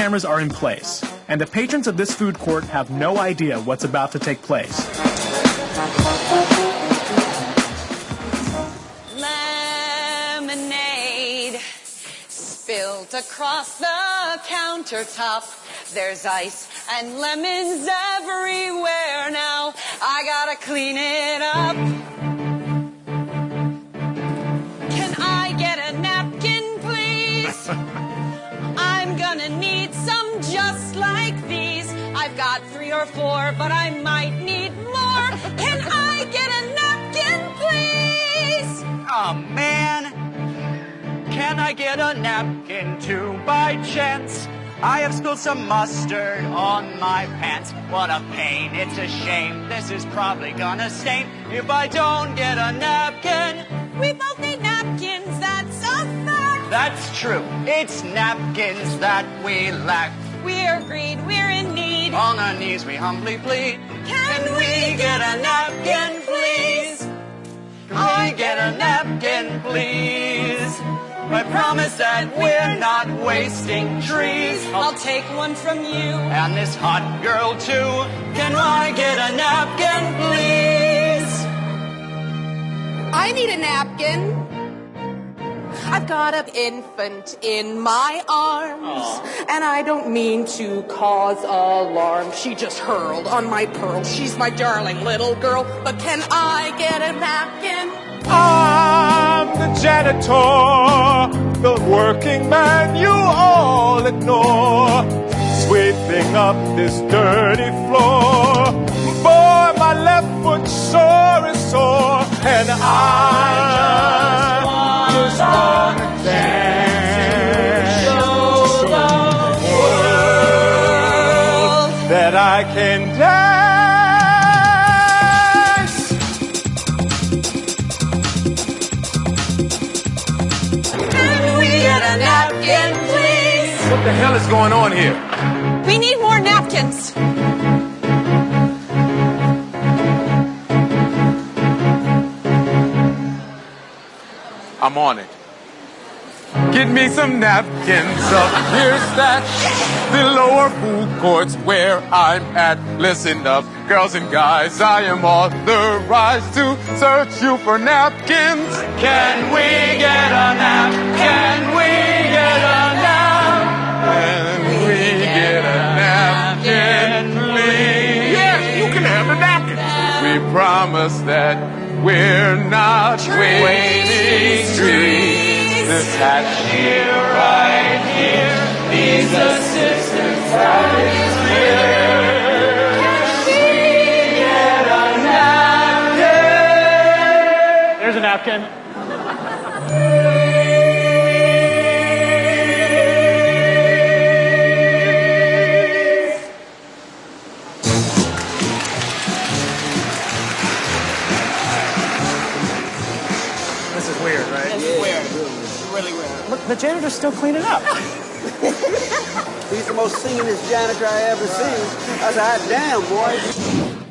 cameras are in place, and the patrons of this food court have no idea what's about to take place. Lemonade spilled across the countertop. There's ice and lemons everywhere now. I gotta clean it up. Can I get a napkin, please? I'm gonna need some just like these. I've got 3 or 4, but I might need more. Can I get a napkin, please? Oh, man. Can I get a napkin too, by chance? I have spilled some mustard on my pants. What a pain, it's a shame. This is probably gonna stain if I don't get a napkin. We both need napkins, that's a fact. That's true, it's napkins that we lack. We're agreed, we're in need. On our knees we humbly plead. Can we get a napkin, please? Can we get a napkin, please? I promise that we're not wasting trees. I'll take one from you. And this hot girl too. Can I get a napkin, please? I need a napkin. I've got an infant in my arms, and I don't mean to cause alarm. She just hurled on my pearls. She's my darling little girl, but can I get a napkin? I'm the janitor, the working man you all ignore, sweeping up this dirty floor. Boy, my left foot sore is sore, and I just want to dance to show the world that I can dance. Get a napkin, please. What the hell is going on here? We need more napkins. I'm on it. Get me some napkins up here, stack the lower food courts where I'm at. Listen up, girls and guys, I am authorized to search you for napkins. Can we get a nap? Can we get a nap? Can we get a napkin, please? Yes, you can have the napkin. We promise that we're not wasting trees. This hat here, right here, these assistants right here. Can we get a napkin? There's a napkin. This is weird, right? This is weird. It's really weird. Look, the janitor's still cleaning up. He's the most singingest janitor I ever seen. That's a hot damn, boy.